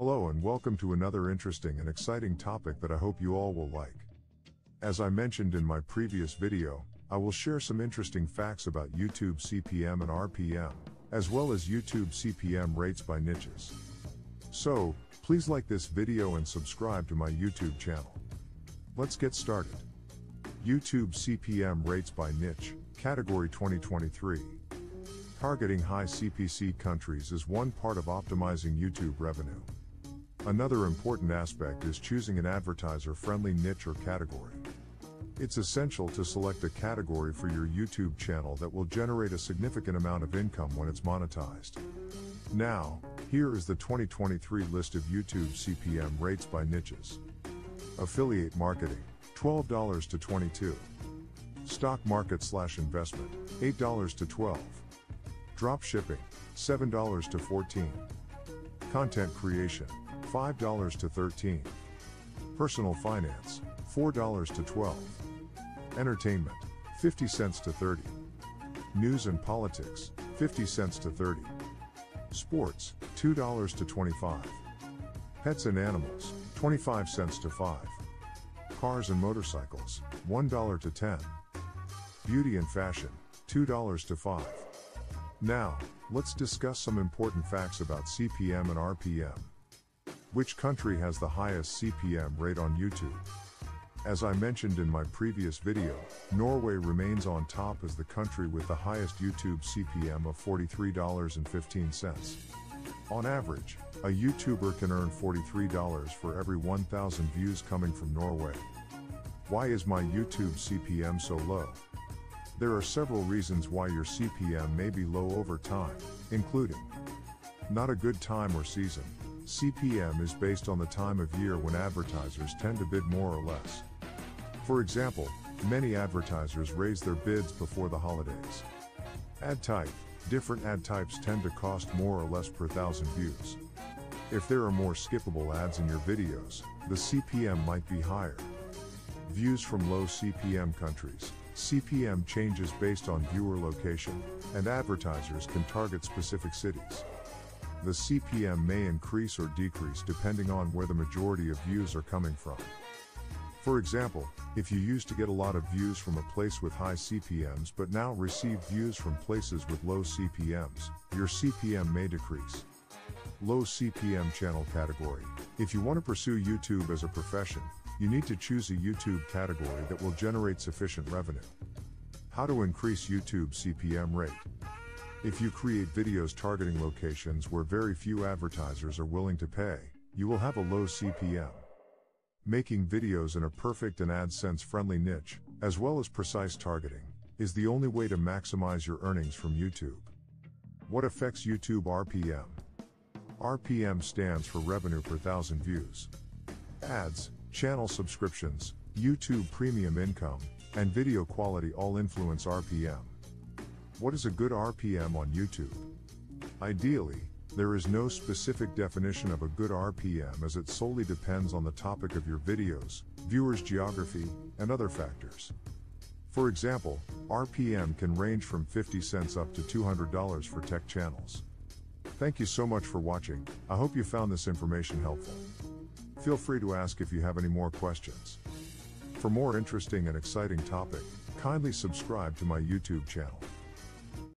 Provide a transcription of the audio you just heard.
Hello and welcome to another interesting and exciting topic that I hope you all will like. As I mentioned in my previous video, I will share some interesting facts about YouTube CPM and RPM, as well as YouTube CPM rates by niches. So, please like this video and subscribe to my YouTube channel. Let's get started. YouTube CPM rates by niche, category 2023. Targeting high CPC countries is one part of optimizing YouTube revenue. Another important aspect is choosing an advertiser-friendly niche or category. It's essential to select a category for your YouTube channel that will generate a significant amount of income when it's monetized. Now, here is the 2023 list of YouTube CPM rates by niches. Affiliate marketing, $12 to $22. Stock market/investment, $8 to $12. Drop shipping, $7 to $14. Content creation, $5 to $13. Personal finance, $4 to $12. Entertainment, 50 cents to 30. News and politics, 50 cents to 30. Sports, $2 to 25. Pets and animals, 25 cents to 5. Cars and motorcycles, $1 to 10. Beauty and fashion, $2 to 5. Now, let's discuss some important facts about CPM and RPM. Which country has the highest CPM rate on YouTube? As I mentioned in my previous video, Norway remains on top as the country with the highest YouTube CPM of $43.15. On average, a YouTuber can earn $43 for every 1,000 views coming from Norway. Why is my YouTube CPM so low? There are several reasons why your CPM may be low over time, including not a good time or season. CPM is based on the time of year when advertisers tend to bid more or less. For example, many advertisers raise their bids before the holidays. Ad type. Different ad types tend to cost more or less per 1,000 views. If there are more skippable ads in your videos, the CPM might be higher. Views from low CPM countries. CPM changes based on viewer location, and advertisers can target specific cities. The CPM may increase or decrease depending on where the majority of views are coming from. For example, if you used to get a lot of views from a place with high CPMs but now receive views from places with low CPMs, your CPM may decrease. Low CPM channel category. If you want to pursue YouTube as a profession, you need to choose a YouTube category that will generate sufficient revenue. How to increase YouTube CPM rate? If you create videos targeting locations where very few advertisers are willing to pay, you will have a low CPM. Making videos in a perfect and AdSense-friendly niche, as well as precise targeting, is the only way to maximize your earnings from YouTube. What affects YouTube RPM? RPM stands for revenue per 1,000 views. Ads, channel subscriptions, YouTube premium income, and video quality all influence RPM. What is a good RPM on YouTube? Ideally, there is no specific definition of a good RPM as it solely depends on the topic of your videos, viewers' geography, and other factors. For example, RPM can range from 50 cents up to $200 for tech channels. Thank you so much for watching. I hope you found this information helpful. Feel free to ask if you have any more questions. For more interesting and exciting topic, kindly subscribe to my YouTube channel.